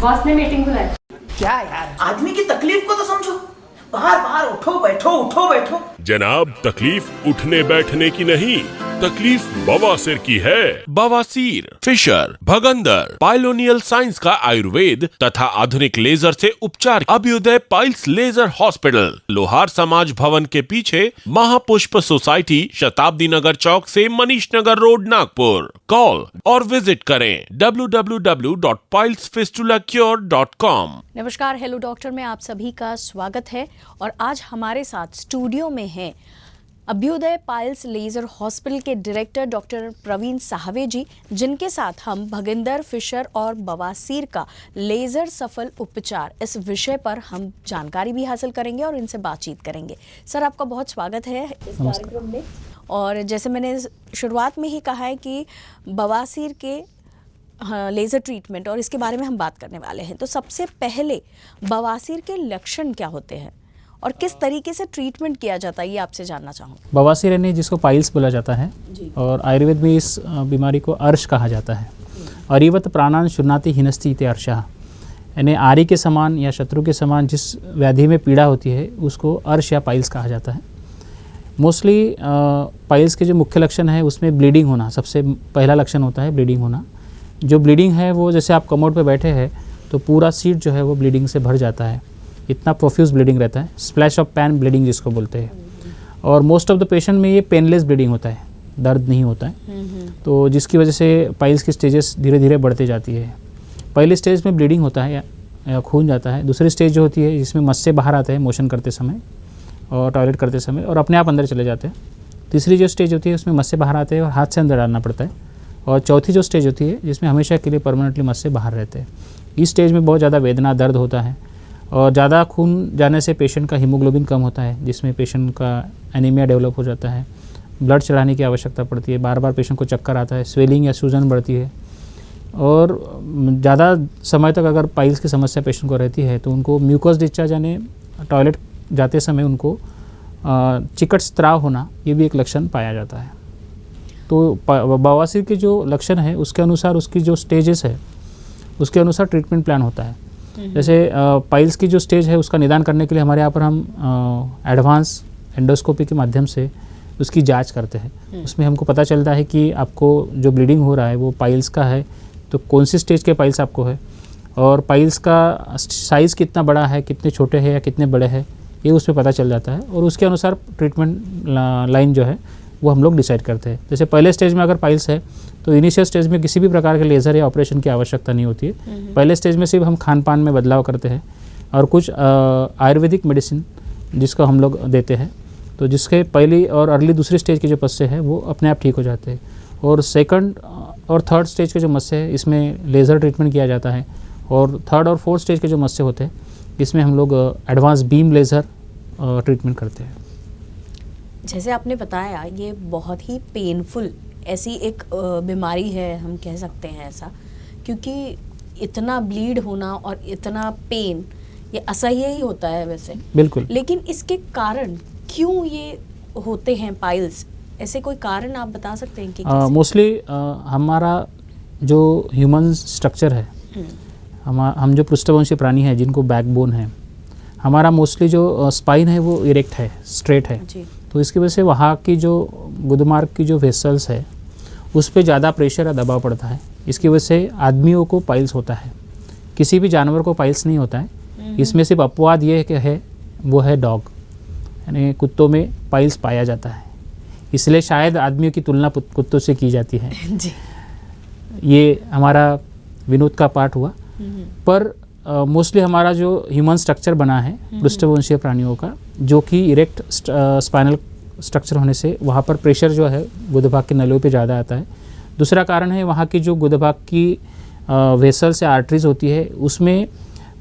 Boss ने meeting बुलाई। क्या यार, आदमी की तकलीफ को तो समझो। बाहर बाहर उठो बैठो। जनाब, तकलीफ उठने बैठने की नहीं, तकलीफ बवासीर की है। बवासीर, फिशर, भगंदर, पाइलोनियल साइंस का आयुर्वेद तथा आधुनिक लेजर से उपचार। अभ्युदय पाइल्स लेजर हॉस्पिटल, लोहार समाज भवन के पीछे, महापुष्प सोसाइटी, शताब्दी नगर चौक से मनीष नगर रोड, नागपुर। कॉल और विजिट करें www.pilesfistulacure.com। नमस्कार, हेलो डॉक्टर में आप सभी का स्वागत है और आज हमारे साथ स्टूडियो में हैं अभ्युदय पाइल्स लेजर हॉस्पिटल के डायरेक्टर डॉक्टर प्रवीण साहवे जी, जिनके साथ हम भगंदर, फिशर और बवासीर का लेजर सफल उपचार इस विषय पर हम जानकारी भी हासिल करेंगे और इनसे बातचीत करेंगे। सर, आपका बहुत स्वागत है इस कार्यक्रम में। और जैसे मैंने शुरुआत में ही कहा है कि बवासीर के लेज़र ट्रीटमेंट और इसके बारे में हम बात करने वाले हैं, तो सबसे पहले बवासीर के लक्षण क्या होते हैं और किस तरीके से ट्रीटमेंट किया जाता है, ये आपसे जानना चाहूँगा। बवासीर यानी जिसको पाइल्स बोला जाता है और आयुर्वेद में इस बीमारी को अर्श कहा जाता है। अरिवत प्राणान शुन्नाति हिनस्ति इति अर्शः, यानी आरी के समान या शत्रु के समान जिस व्याधि में पीड़ा होती है उसको अर्श या पाइल्स कहा जाता है। मोस्टली पाइल्स के जो मुख्य लक्षण है उसमें ब्लीडिंग होना सबसे पहला लक्षण होता है, ब्लीडिंग होना। जो ब्लीडिंग है वो जैसे आप कमोड पे बैठे हैं तो पूरा सीट जो है वो ब्लीडिंग से भर जाता है, इतना प्रोफ्यूज ब्लीडिंग रहता है, स्प्लैश ऑफ पैन ब्लीडिंग जिसको बोलते हैं। और मोस्ट ऑफ द पेशेंट में ये पेनलेस ब्लीडिंग होता है, दर्द नहीं होता है, तो जिसकी वजह से पाइल्स की स्टेजेस धीरे धीरे बढ़ते जाती है। पहले स्टेज में ब्लीडिंग होता है या खून जाता है। दूसरी स्टेज जो होती है जिसमें मस्से बाहर आते हैं मोशन करते समय और टॉयलेट करते समय और अपने आप अंदर चले जाते हैं। तीसरी जो स्टेज होती है उसमें मस्से बाहर आते हैं और हाथ से अंदर डालना पड़ता है। और चौथी जो स्टेज होती है जिसमें हमेशा के लिए परमानेंटली मस्से बाहर रहते हैं। इस स्टेज में बहुत ज़्यादा वेदना, दर्द होता है और ज़्यादा खून जाने से पेशेंट का हीमोग्लोबिन कम होता है, जिसमें पेशेंट का एनीमिया डेवलप हो जाता है, ब्लड चढ़ाने की आवश्यकता पड़ती है, बार बार पेशेंट को चक्कर आता है, स्वेलिंग या सूजन बढ़ती है। और ज़्यादा समय तक अगर पाइल्स की समस्या पेशेंट को रहती है तो उनको म्यूकस डिस्चार्ज यानी टॉयलेट जाते समय उनको चिकट स्त्राव होना, ये भी एक लक्षण पाया जाता है। तो बवासीर के जो लक्षण है उसके अनुसार उसकी जो स्टेजेस है उसके अनुसार ट्रीटमेंट प्लान होता है। जैसे पाइल्स की जो स्टेज है उसका निदान करने के लिए हमारे यहाँ पर हम एडवांस एंडोस्कोपी के माध्यम से उसकी जांच करते हैं। उसमें हमको पता चलता है कि आपको जो ब्लीडिंग हो रहा है वो पाइल्स का है, तो कौन सी स्टेज के पाइल्स आपको है और पाइल्स का साइज़ कितना बड़ा है, कितने छोटे हैं या कितने बड़े हैं, ये उसमें पता चल जाता है। और उसके अनुसार ट्रीटमेंट लाइन जो है वो हम लोग डिसाइड करते हैं। जैसे पहले स्टेज में अगर पाइल्स है तो इनिशियल स्टेज में किसी भी प्रकार के लेज़र या ऑपरेशन की आवश्यकता नहीं होती है। पहले स्टेज में सिर्फ हम खान पान में बदलाव करते हैं और कुछ आयुर्वेदिक मेडिसिन जिसको हम लोग देते हैं, तो जिसके पहली और अर्ली दूसरी स्टेज के जो मस्से हैं वो अपने आप ठीक हो जाते हैं। और सेकंड और थर्ड स्टेज के जो मस्से हैं इसमें लेज़र ट्रीटमेंट किया जाता है। और थर्ड और फोर्थ स्टेज के जो मस्से होते हैं इसमें हम लोग एडवांस बीम लेज़र ट्रीटमेंट करते हैं। जैसे आपने बताया ये बहुत ही पेनफुल ऐसी एक बीमारी है, हम कह सकते हैं ऐसा, क्योंकि इतना ब्लीड होना और इतना पेन ये असह्य ही होता है वैसे। बिल्कुल। लेकिन इसके कारण क्यों ये होते हैं पाइल्स, ऐसे कोई कारण आप बता सकते हैं कि मोस्टली हमारा जो ह्यूमन स्ट्रक्चर है, हम जो पृष्ठवंशी प्राणी हैं जिनको बैकबोन है, हमारा मोस्टली जो स्पाइन है वो इरेक्ट है, स्ट्रेट है जी। तो इसकी वजह से वहाँ की जो गुदमार्ग की जो वेसल्स है उस पर ज़्यादा प्रेशर या दबाव पड़ता है। इसकी वजह से आदमियों को पाइल्स होता है, किसी भी जानवर को पाइल्स नहीं होता है। इसमें सिर्फ अपवाद ये है वो है डॉग, यानी कुत्तों में पाइल्स पाया जाता है, इसलिए शायद आदमियों की तुलना कुत्तों से की जाती है जी। ये हमारा विनोद का पार्ट हुआ। पर मोस्टली हमारा जो ह्यूमन स्ट्रक्चर बना है पृष्ठवंशीय प्राणियों का, जो कि इरेक्ट स्पाइनल स्ट्रक्चर होने से वहाँ पर प्रेशर जो है गुदभाग के नलियों पे ज़्यादा आता है। दूसरा कारण है वहाँ की जो गुदभाग की वेसल्स या आर्टरीज होती है उसमें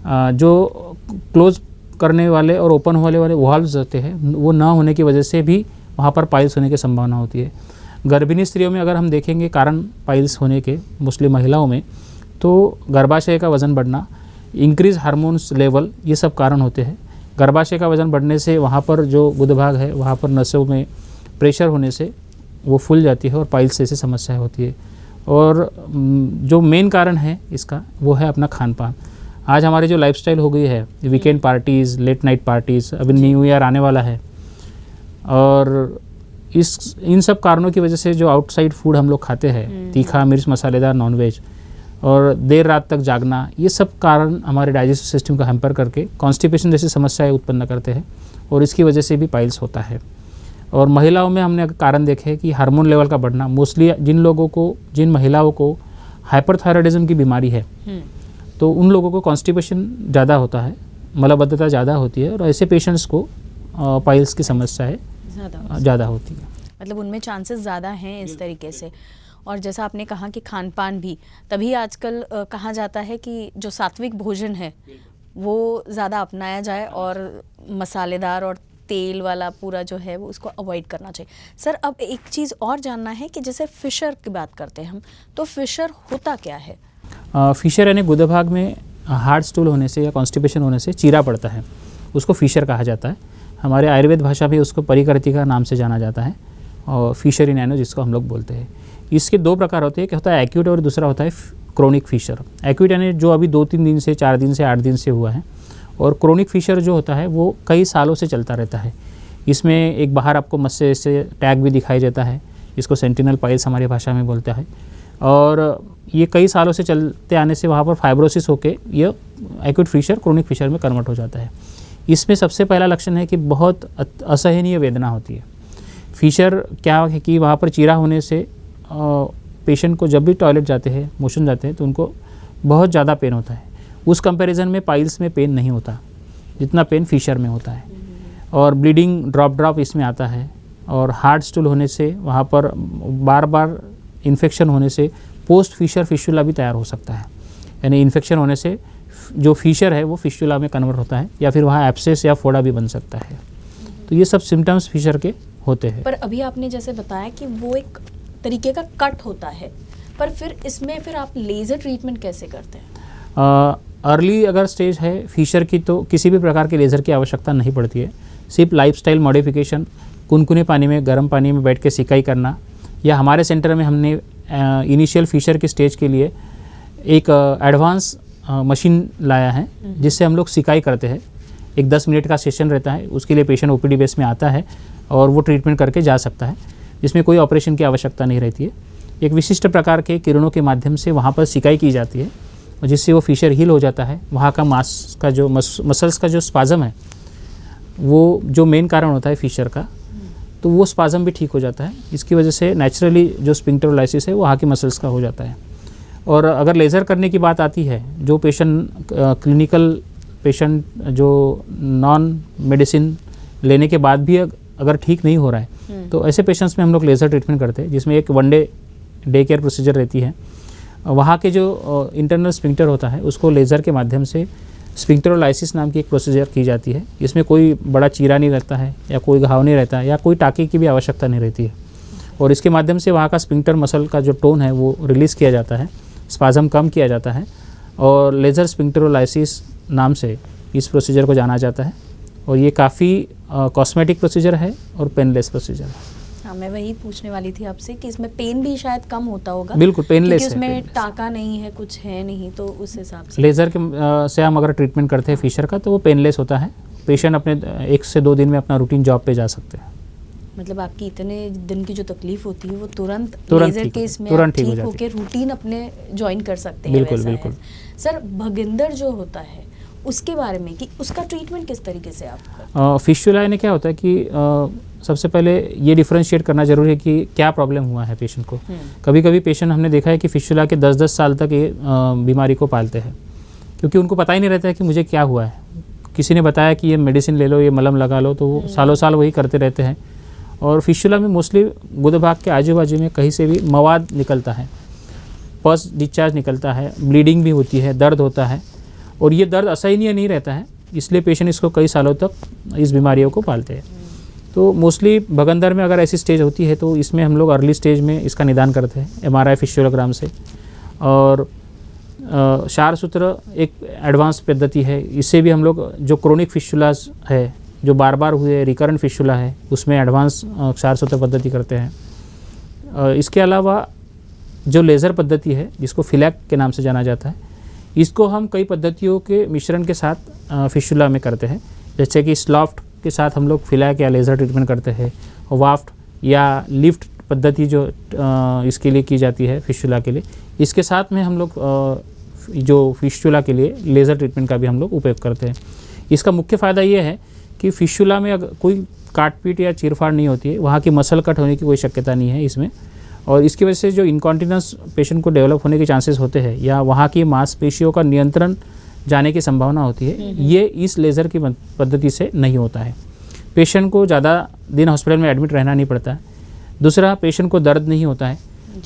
जो क्लोज करने वाले और ओपन होने वाले वाल्व्स होते हैं वो ना होने की वजह से भी वहाँ पर पाइल्स होने की संभावना होती है। गर्भिणी स्त्रियों में अगर हम देखेंगे कारण पाइल्स होने के मोस्टली महिलाओं में, तो गर्भाशय का वज़न बढ़ना, इंक्रीज हार्मोन्स लेवल, ये सब कारण होते हैं। गर्भाशय का वज़न बढ़ने से वहाँ पर जो गुदभाग है वहाँ पर नसों में प्रेशर होने से वो फूल जाती है और पाइल्स जैसी समस्या होती है। और जो मेन कारण है इसका वो है अपना खान पान। आज हमारी जो लाइफस्टाइल हो गई है, weekend parties, late night parties, अभी न्यू ईयर आने वाला है, और इन सब कारणों की वजह से जो आउटसाइड फूड हम लोग खाते हैं, तीखा, मिर्च, मसालेदार, नॉनवेज, और देर रात तक जागना, ये सब कारण हमारे डाइजेस्टिव सिस्टम को हैम्पर करके कॉन्स्टिपेशन जैसी समस्याएं उत्पन्न करते हैं, और इसकी वजह से भी पाइल्स होता है। और महिलाओं में हमने कारण देखे हैं कि हार्मोन लेवल का बढ़ना, मोस्टली जिन महिलाओं को हाइपरथायराइडिज्म की बीमारी है, तो उन लोगों को कॉन्स्टिपेशन ज़्यादा होता है, मलबद्धता ज़्यादा होती है, और ऐसे पेशेंट्स को पाइल्स की समस्याएं ज़्यादा होती है। मतलब उनमें चांसेस ज़्यादा हैं इस तरीके से। और जैसा आपने कहा कि खान पान भी, तभी आजकल कहा जाता है कि जो सात्विक भोजन है वो ज़्यादा अपनाया जाए और मसालेदार और तेल वाला पूरा जो है वो उसको अवॉइड करना चाहिए। सर, अब एक चीज़ और जानना है कि जैसे फिशर की बात करते हैं हम, तो फिशर होता क्या है? फिशर यानी गुदा भाग में हार्ड स्टूल होने से या कॉन्स्टिपेशन होने से चीरा पड़ता है, उसको फिशर कहा जाता है। हमारे आयुर्वेद भाषा में उसको परिकर्तिका नाम से जाना जाता है, और फिशर इन एनो जिसको हम लोग बोलते हैं। इसके दो प्रकार होते हैं, एक होता है एक्यूट और दूसरा होता है क्रोनिक फिशर। एक्यूट यानी जो अभी 2-3 दिन से, 4 दिन से, 8 दिन से हुआ है, और क्रोनिक फिशर जो होता है वो कई सालों से चलता रहता है। इसमें एक बाहर आपको मस्से से टैग भी दिखाई देता है, इसको सेंटिनल पाइल्स हमारी भाषा में बोलता है, और ये कई सालों से चलते आने से वहाँ पर फाइब्रोसिस होकर यह एक्यूट फिशर क्रोनिक फिशर में कन्वर्ट हो जाता है। इसमें सबसे पहला लक्षण है कि बहुत असहनीय वेदना होती है। फिशर क्या है कि वहाँ पर चीरा होने से पेशेंट को जब भी टॉयलेट जाते हैं, मोशन जाते हैं, तो उनको बहुत ज़्यादा पेन होता है। उस कंपैरिजन में पाइल्स में पेन नहीं होता जितना पेन फिशर में होता है, और ब्लीडिंग ड्रॉप इसमें आता है, और हार्ड स्टूल होने से वहाँ पर बार बार इन्फेक्शन होने से पोस्ट फिशर फिस्टुला भी तैयार हो सकता है। यानी इन्फेक्शन होने से जो फिशर है वो फिस्टुला में कन्वर्ट होता है, या फिर वहाँ एब्सेस या फोड़ा भी बन सकता है। तो ये सब सिम्टम्स फिशर के होते हैं। पर अभी आपने जैसे बताया कि वो एक तरीके का कट होता है, पर फिर इसमें फिर आप लेज़र ट्रीटमेंट कैसे करते हैं? अर्ली अगर स्टेज है फिशर की तो किसी भी प्रकार के लेज़र की आवश्यकता नहीं पड़ती है। सिर्फ लाइफस्टाइल मॉडिफिकेशन, कुनकुने पानी में, गर्म पानी में बैठ के सिकाई करना, या हमारे सेंटर में हमने इनिशियल फिशर की स्टेज के लिए एक एडवांस मशीन लाया है जिससे हम लोग सिकाई करते हैं। एक 10 मिनट का सेशन रहता है, उसके लिए पेशेंट ओपीडी बेस में आता है और वो ट्रीटमेंट करके जा सकता है, जिसमें कोई ऑपरेशन की आवश्यकता नहीं रहती है। एक विशिष्ट प्रकार के किरणों के माध्यम से वहाँ पर सिकाई की जाती है, और जिससे वो फिशर हील हो जाता है। वहाँ का मांस का जो मसल्स का जो स्पाज़म है, वो जो मेन कारण होता है फिशर का, तो वो स्पाज़म भी ठीक हो जाता है। इसकी वजह से नेचुरली जो स्फिंक्टरोलाइसिस है वो वहाँ के मसल्स का हो जाता है। और अगर लेज़र करने की बात आती है, जो पेशेंट क्लिनिकल पेशेंट जो नॉन मेडिसिन लेने के बाद भी अगर ठीक नहीं हो रहा है, तो ऐसे पेशेंट्स में हम लोग लेज़र ट्रीटमेंट करते हैं, जिसमें एक 1 डे केयर प्रोसीजर रहती है। वहाँ के जो इंटरनल स्फिंक्टर होता है उसको लेज़र के माध्यम से स्फिंक्टरोलाइसिस नाम की एक प्रोसीजर की जाती है। इसमें कोई बड़ा चीरा नहीं रहता है, या कोई घाव नहीं रहता है, या कोई टाँके की भी आवश्यकता नहीं रहती है, और इसके माध्यम से वहाँ का स्फिंक्टर मसल का जो टोन है वो रिलीज़ किया जाता है, स्पाज़म कम किया जाता है, और लेज़र स्फिंक्टरोलाइसिस नाम से इस प्रोसीजर को जाना जाता है। और ये काफ़ी कॉस्मेटिक प्रोसीजर है और पेनलेस प्रोसीजर है। हाँ, मैं वही पूछने वाली थी आपसे कि इसमें पेन भी शायद कम होता होगा। बिल्कुल पेनलेस है, उसमें टाका नहीं है, कुछ है नहीं, तो उस हिसाब से लेज़र के से हम अगर ट्रीटमेंट करते हैं फिशर का, तो वो पेनलेस होता है। पेशेंट अपने 1 से 2 दिन में अपना रूटीन जॉब पे जा सकते हैं। मतलब आपकी इतने दिन की जो तकलीफ होती है वो तुरंत तुरंत लेज़र के इसमें तुरंत ठीक ठीक हो होकर रूटीन अपने ज्वाइन कर सकते हैं। बिल्कुल वैसा बिल्कुल। है। सर, भगिंदर जो होता है उसके बारे में कि उसका ट्रीटमेंट किस तरीके से आप करते हैं? फिस्टुला यानी क्या होता है कि सबसे पहले ये डिफरेंशिएट करना जरूरी है कि क्या प्रॉब्लम हुआ है पेशेंट को। कभी कभी पेशेंट हमने देखा है कि फिस्टुला के 10-10 साल तक ये बीमारी को पालते हैं, क्योंकि उनको पता ही नहीं रहता है कि मुझे क्या हुआ है। किसी ने बताया कि ये मेडिसिन ले लो, ये मलम लगा लो, तो वो सालों साल वही करते रहते हैं। और फिस्टुला में मोस्टली गुदा भाग के आजू बाजू में कहीं से भी मवाद निकलता है, पस डिस्चार्ज निकलता है, ब्लीडिंग भी होती है, दर्द होता है, और ये दर्द असहनीय नहीं रहता है, इसलिए पेशेंट इसको कई सालों तक इस बीमारियों को पालते हैं। तो मोस्टली भगंदर में अगर ऐसी स्टेज होती है तो इसमें हम लोग अर्ली स्टेज में इसका निदान करते हैं MRI फिस्टुलोग्राम से। और क्षार सूत्र एक एडवांस पद्धति है, इससे भी हम लोग जो क्रोनिक फिस्टुलास है, जो बार बार हुए रिकरेंट फिस्टुला है, उसमें एडवांस क्षार सूत्र पद्धति करते हैं। इसके अलावा जो लेज़र पद्धति है, जिसको फिलैक के नाम से जाना जाता है, इसको हम कई पद्धतियों के मिश्रण के साथ फिशुला में करते हैं, जैसे कि स्लॉफ्ट के साथ हम लोग फिलैक या लेज़र ट्रीटमेंट करते हैं, वाफ्ट या लिफ्ट पद्धति जो इसके लिए की जाती है फिशुला के लिए, इसके साथ में हम लोग जो फिशुला के लिए लेज़र ट्रीटमेंट का भी हम लोग उपयोग करते हैं। इसका मुख्य फ़ायदा ये है कि फिशुला में अगर कोई काट पीट या चीरफाड़ नहीं होती है, वहाँ की मसल कट होने की कोई शक्यता नहीं है इसमें, और इसकी वजह से जो इनकॉन्टिनेंस पेशेंट को डेवलप होने के चांसेस होते हैं या वहाँ की मांसपेशियों का नियंत्रण जाने की संभावना होती है, ये इस लेज़र की पद्धति से नहीं होता है। पेशेंट को ज़्यादा दिन हॉस्पिटल में एडमिट रहना नहीं पड़ता है। दूसरा, पेशेंट को दर्द नहीं होता है,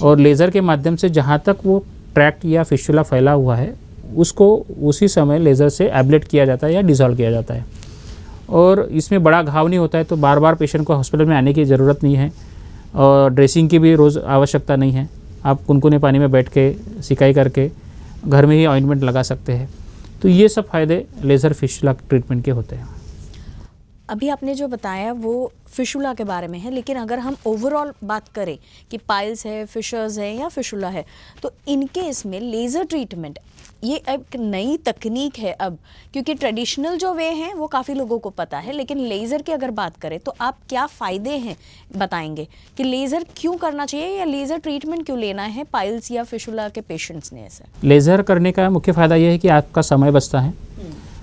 और लेज़र के माध्यम से जहाँ तक वो ट्रैक्ट या फिशुला फैला हुआ है उसको उसी समय लेज़र से एब्लेट किया जाता है या डिसॉल्व किया जाता है, और इसमें बड़ा घाव नहीं होता है, तो बार बार पेशेंट को हॉस्पिटल में आने की ज़रूरत नहीं है, और ड्रेसिंग की भी रोज़ आवश्यकता नहीं है। आप कुनकुने पानी में बैठ के सिकाई करके घर में ही ऑइंटमेंट लगा सकते हैं। तो ये सब फ़ायदे लेज़र फिशुला ट्रीटमेंट के होते हैं। अभी आपने जो बताया वो फिशुला के बारे में है, लेकिन अगर हम ओवरऑल बात करें कि पाइल्स है, फिशर्स है या फिशुला है, तो इनके इसमें लेज़र ट्रीटमेंट ये एक नई तकनीक है अब, क्योंकि ट्रेडिशनल जो वे हैं वो काफ़ी लोगों को पता है, लेकिन लेज़र की अगर बात करें तो आप क्या फ़ायदे हैं बताएंगे कि लेज़र क्यों करना चाहिए या लेज़र ट्रीटमेंट क्यों लेना है पाइल्स या फिशुला के पेशेंट्स ने? ऐसे लेज़र करने का मुख्य फ़ायदा ये है कि आपका समय बचता है,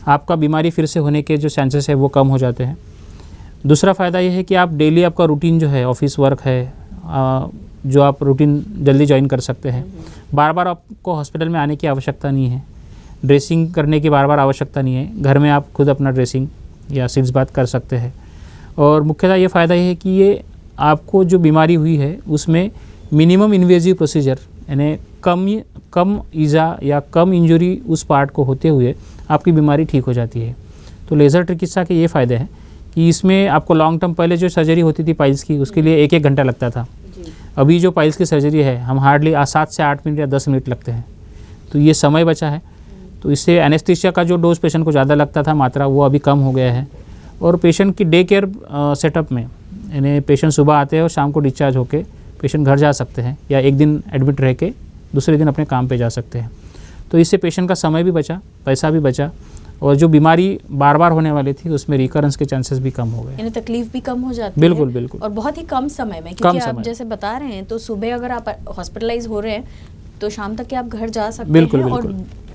आपका बीमारी फिर से होने के जो चांसेस है वो कम हो जाते हैं। दूसरा फ़ायदा ये है कि आप डेली आपका रूटीन जो है, ऑफिस वर्क है, जो आप रूटीन जल्दी ज्वाइन कर सकते हैं। बार बार आपको हॉस्पिटल में आने की आवश्यकता नहीं है, ड्रेसिंग करने की बार बार आवश्यकता नहीं है, घर में आप खुद अपना ड्रेसिंग या सिट्स बात कर सकते हैं। और मुख्यतः ये फ़ायदा ये है कि ये आपको जो बीमारी हुई है उसमें मिनिमम इन्वेजिव प्रोसीजर, यानी कम ईजा या कम इंजरी उस पार्ट को होते हुए आपकी बीमारी ठीक हो जाती है। तो लेज़र चिकित्सा के ये फ़ायदे हैं कि इसमें आपको लॉन्ग टर्म, पहले जो सर्जरी होती थी पाइल्स की उसके लिए 1-1 घंटा लगता था, अभी जो पाइल्स की सर्जरी है हम हार्डली 7 से 8 मिनट या 10 मिनट लगते हैं। तो ये समय बचा है, तो इससे एनेस्थीसिया का जो डोज पेशेंट को ज़्यादा लगता था मात्रा, वो अभी कम हो गया है। और पेशेंट की डे केयर सेटअप में, यानी पेशेंट सुबह आते हैं और शाम को डिस्चार्ज होकर पेशेंट घर जा सकते हैं, या एक दिन एडमिट रह के दूसरे दिन अपने काम पे जा सकते हैं। तो इससे पेशेंट का समय भी बचा, पैसा भी बचा, और जो बीमारी बार बार होने वाली थी उसमें रिकरेंस के चांसेस भी कम हो गए, यानी तकलीफ भी कम हो जाती बिल्कुल है। बिल्कुल, और बहुत ही कम समय में, क्योंकि आप जैसे बता रहे हैं तो सुबह अगर आप हॉस्पिटलाइज हो रहे हैं तो शाम तक के आप घर जा सकते हैं, और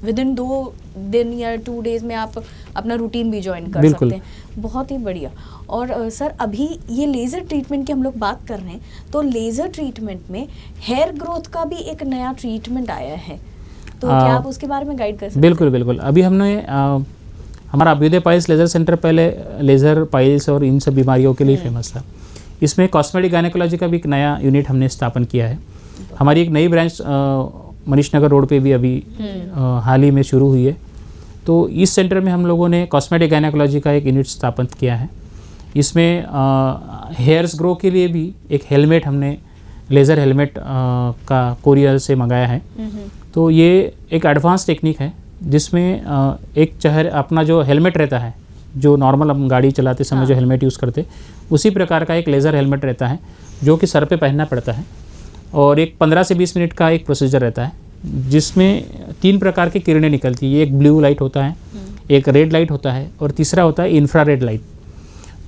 विद इन 2 दिन या 2 डेज में आप अपना रूटीन भी ज्वाइन कर सकते हैं। बहुत ही बढ़िया। और सर, अभी ये लेज़र ट्रीटमेंट की हम लोग बात कर रहे हैं, तो लेज़र ट्रीटमेंट में हेयर ग्रोथ का भी एक नया ट्रीटमेंट आया है, तो क्या आप उसके बारे में गाइड कर सकते हैं? बिल्कुल बिल्कुल। अभी हमने हमारा अभ्युदय पाइल्स लेज़र सेंटर पहले लेज़र पाइल्स और इन सब बीमारियों के लिए फेमस था। इसमें कॉस्मेटिक गायनेकोलॉजी का भी एक नया यूनिट हमने स्थापन किया है। हमारी एक नई ब्रांच मनीष नगर रोड पे भी अभी हाल ही में शुरू हुई है। तो इस सेंटर में हम लोगों ने कॉस्मेटिक गायनेकोलॉजी का एक यूनिट स्थापित किया है। इसमें हेयर्स ग्रो के लिए भी एक हेलमेट हमने लेज़र हेलमेट का कोरियर से मंगाया है। तो ये एक एडवांस टेक्निक है जिसमें एक चेहरे अपना जो हेलमेट रहता है, जो नॉर्मल हम गाड़ी चलाते समय जो हेलमेट यूज़ करते, उसी प्रकार का एक लेज़र हेलमेट रहता है जो कि सर पे पहनना पड़ता है, और एक 15 से 20 मिनट का एक प्रोसीजर रहता है जिसमें 3 प्रकार की किरणें निकलती है। एक ब्लू लाइट होता है, एक रेड लाइट होता है, और तीसरा होता है इंफ्रारेड लाइट।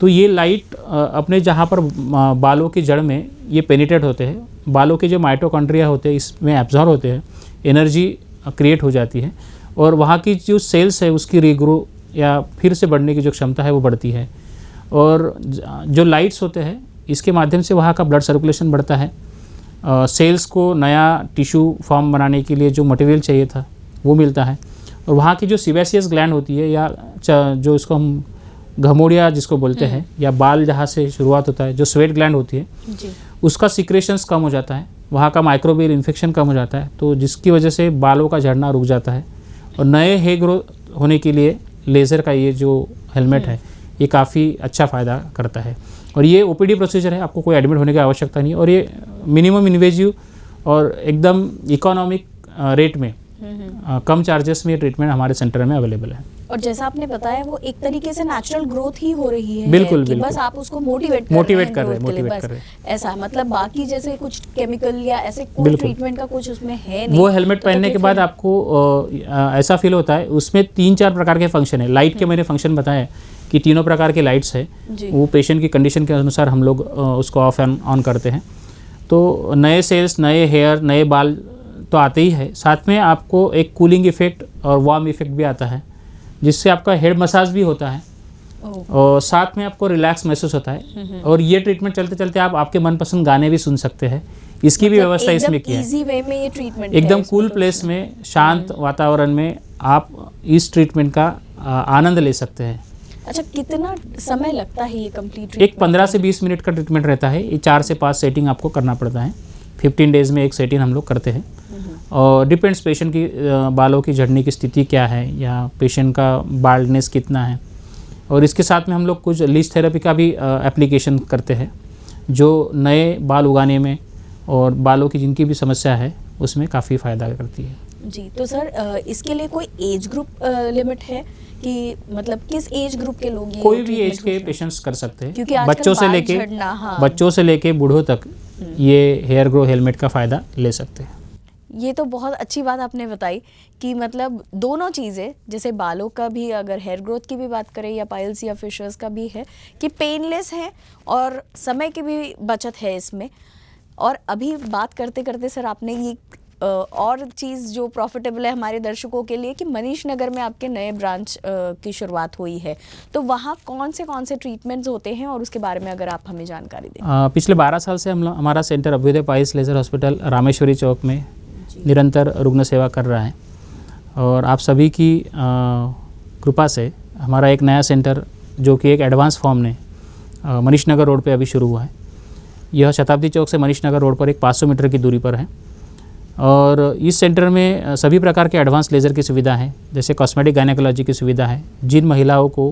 तो ये लाइट अपने जहाँ पर बालों की जड़ में ये पेनिट्रेट होते हैं, बालों के जो माइटोकॉन्ड्रिया होते हैं इसमें एब्जॉर्ब होते हैं, एनर्जी क्रिएट हो जाती है, और वहाँ की जो सेल्स है उसकी रीग्रो या फिर से बढ़ने की जो क्षमता है वो बढ़ती है। और जो लाइट्स होते हैं इसके माध्यम से वहाँ का ब्लड सर्कुलेशन बढ़ता है, सेल्स को नया टिश्यू फॉर्म बनाने के लिए जो मटेरियल चाहिए था वो मिलता है, और वहाँ की जो सिबेसियस ग्लैंड होती है, या जो इसको हम घमोड़िया जिसको बोलते हैं, या बाल जहाँ से शुरुआत होता है, जो स्वेट ग्लैंड होती है जी, उसका सिक्रेशंस कम हो जाता है, वहाँ का माइक्रोबियल इन्फेक्शन कम हो जाता है, तो जिसकी वजह से बालों का झड़ना रुक जाता है। और नए हेयर ग्रो होने के लिए लेज़र का ये जो हेलमेट है ये काफ़ी अच्छा फ़ायदा करता है। और ये ओपीडी प्रोसीजर है, आपको कोई एडमिट होने की आवश्यकता नहीं है, और ये मिनिमम इन्वेजिव और एकदम इकोनॉमिक रेट में कम चार्जेस में ये ट्रीटमेंट हमारे सेंटर में अवेलेबल है। और जैसा आपने बताया वो एक तरीके से नेचुरल ग्रोथ ही हो रही है। बिल्कुल, कि बिल्कुल। बस आप उसको मोटिवेट कर रहे हैं। ऐसा मतलब बाकी जैसे कुछ केमिकल या ऐसे कोई बिल्कुल। ट्रीटमेंट का कुछ उसमें है नहीं। वो हेलमेट पहनने के बाद आपको ऐसा फील होता है। उसमें 3-4 प्रकार के फंक्शन है। लाइट के मैंने फंक्शन बताया कि तीनों प्रकार के लाइट्स है, वो पेशेंट की कंडीशन के अनुसार हम लोग उसको ऑफ एंड ऑन करते हैं। तो नए सेल्स, नए हेयर, नए बाल तो आते ही है, साथ में आपको एक कूलिंग इफेक्ट और वार्म इफेक्ट भी आता है, जिससे आपका हेड मसाज भी होता है और साथ में आपको रिलैक्स महसूस होता है। और ये ट्रीटमेंट चलते चलते आप आपके मनपसंद गाने भी सुन सकते हैं, इसकी भी व्यवस्था इसमें की है। इजी वे में ये ट्रीटमेंट एकदम कूल प्लेस में, शांत वातावरण में आप इस ट्रीटमेंट का आनंद ले सकते हैं। अच्छा, कितना समय लगता है ये कंप्लीट? एक 15 से 20 मिनट का ट्रीटमेंट रहता है। ये 4 से 5 सेटिंग आपको करना पड़ता है। 15 डेज में एक सेटिंग हम लोग करते हैं और डिपेंड्स पेशेंट की बालों की झड़ने की स्थिति क्या है या पेशेंट का बाल्डनेस कितना है। और इसके साथ में हम लोग कुछ लीच थेरेपी का भी एप्लीकेशन करते हैं, जो नए बाल उगाने में और बालों की जिनकी भी समस्या है उसमें काफ़ी फ़ायदा करती है। जी, तो सर इसके लिए कोई एज ग्रुप लिमिट है कि मतलब किस एज ग्रुप के लोग कोई भी एज के पेशेंट्स कर सकते हैं, क्योंकि बच्चों से लेके बूढ़ों तक ये हेयर ग्रो हेलमेट का फ़ायदा ले सकते हैं। ये तो बहुत अच्छी बात आपने बताई कि मतलब दोनों चीज़ें, जैसे बालों का भी, अगर हेयर ग्रोथ की भी बात करें या पाइल्स या फिशर्स का भी है, कि पेनलेस है और समय की भी बचत है इसमें। और अभी बात करते करते सर आपने ये और चीज़ जो प्रॉफिटेबल है हमारे दर्शकों के लिए कि मनीष नगर में आपके नए ब्रांच की शुरुआत हुई है, तो वहाँ कौन से ट्रीटमेंट्स होते हैं और उसके बारे में अगर आप हमें जानकारी दें। पिछले 12 साल से हमारा centre Abhyudaya piles laser hospital Rameshwari Chowk में निरंतर रुग्ण सेवा कर रहा है। और आप सभी की कृपा से हमारा एक नया सेंटर जो कि एक एडवांस फॉर्म ने मनीष नगर रोड पे अभी शुरू हुआ है। यह शताब्दी चौक से मनीष नगर रोड पर एक 500 मीटर की दूरी पर है। और इस सेंटर में सभी प्रकार के एडवांस लेज़र की सुविधा है, जैसे कॉस्मेटिक गायनेकोलॉजी की सुविधा है। जिन महिलाओं को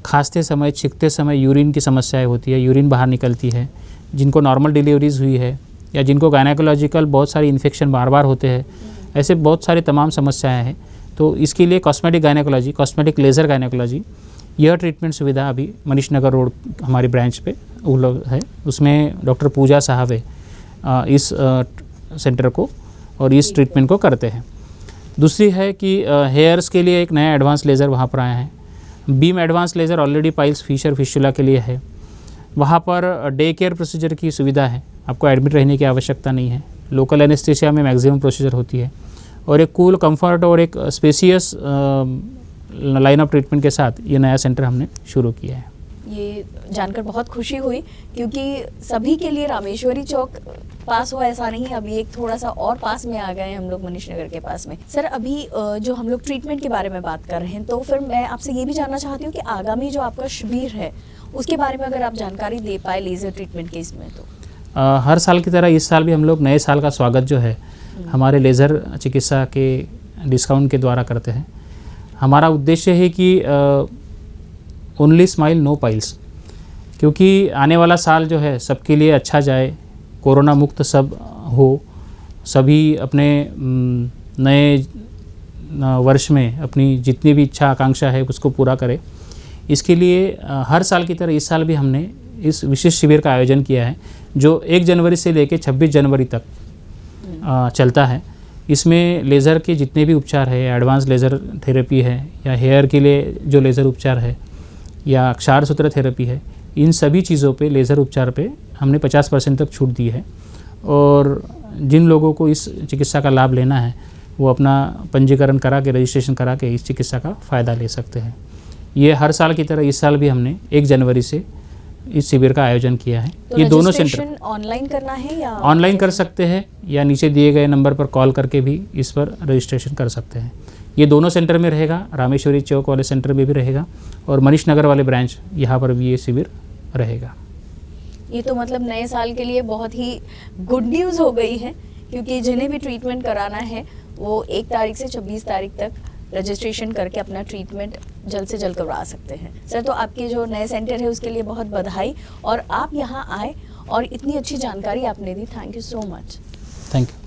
खांसते समय, छींकते समय यूरिन की समस्याएं होती है, यूरिन बाहर निकलती है, जिनको नॉर्मल डिलीवरीज हुई है या जिनको गायनेकोलॉजिकल बहुत सारी इन्फेक्शन बार बार होते हैं, ऐसे बहुत सारी तमाम समस्याएं हैं, तो इसके लिए cosmetic gynaecology, cosmetic laser gynaecology, यह ट्रीटमेंट सुविधा अभी मनीष नगर रोड हमारी ब्रांच पे उपलब्ध है। उसमें डॉक्टर पूजा साहवे इस सेंटर को और इस ट्रीटमेंट को करते हैं। दूसरी है कि हेयर्स के लिए एक नया एडवांस लेज़र वहाँ पर आया है। Beam advance laser already piles, fissure, fistula के लिए है। वहाँ पर डे केयर प्रोसीजर की सुविधा है, आपको एडमिट रहने की आवश्यकता नहीं है। लोकल एनेस्थीसिया में मैक्सिमम प्रोसीजर होती है और एक कूल, कंफर्ट और एक स्पेसियस लाइन ऑफ ट्रीटमेंट के साथ ये नया सेंटर हमने शुरू किया है। ये जानकर बहुत खुशी हुई, क्योंकि सभी के लिए रामेश्वरी चौक पास हो ऐसा नहीं है, अभी एक थोड़ा सा और पास में आ गए हैं हम लोग मनीष नगर के पास में। सर अभी जो हम लोग ट्रीटमेंट के बारे में बात कर रहे हैं, तो फिर मैं आपसे ये भी जानना चाहती हूँ कि आगामी जो आपका शिविर है उसके बारे में अगर आप जानकारी दे पाए लेज़र ट्रीटमेंट के इसमें। तो हर साल की तरह इस साल भी हम लोग नए साल का स्वागत जो है हमारे लेज़र चिकित्सा के डिस्काउंट के द्वारा करते हैं। हमारा उद्देश्य है कि ओनली स्माइल नो पाइल्स, क्योंकि आने वाला साल जो है सबके लिए अच्छा जाए, कोरोना मुक्त सब हो, सभी अपने नए वर्ष में अपनी जितनी भी इच्छा आकांक्षा है उसको पूरा करें। इसके लिए हर साल की तरह इस साल भी हमने इस विशेष शिविर का आयोजन किया है, जो 1 जनवरी से लेकर 26 जनवरी तक चलता है। इसमें लेज़र के जितने भी उपचार है, एडवांस लेज़र थेरेपी है या हेयर के लिए जो लेज़र उपचार है या क्षार सूत्र थेरेपी है, इन सभी चीज़ों पे लेज़र उपचार पे हमने 50% तक छूट दी है। और जिन लोगों को इस चिकित्सा का लाभ लेना है वो अपना पंजीकरण करा के, रजिस्ट्रेशन करा के इस चिकित्सा का फ़ायदा ले सकते हैं। ये हर साल की तरह इस साल भी हमने 1 जनवरी से इस शिविर का आयोजन किया है। तो ये दोनों सेंटर ऑनलाइन करना है या ऑनलाइन कर सकते हैं या नीचे दिए गए नंबर पर कॉल करके भी इस पर रजिस्ट्रेशन कर सकते हैं। ये दोनों सेंटर में रहेगा, रामेश्वरी चौक वाले सेंटर में भी रहेगा और मनीष नगर वाले ब्रांच यहाँ पर भी ये शिविर रहेगा। ये तो मतलब नए साल के लिए बहुत ही गुड न्यूज़ हो गई है, क्योंकि जिन्हें भी ट्रीटमेंट कराना है वो 1 तारीख से 26 तारीख तक रजिस्ट्रेशन करके अपना ट्रीटमेंट जल्द से जल्द करवा सकते हैं। सर तो आपके जो नए सेंटर है उसके लिए बहुत बधाई, और आप यहाँ आए और इतनी अच्छी जानकारी आपने दी। Thank you so much. Thank you.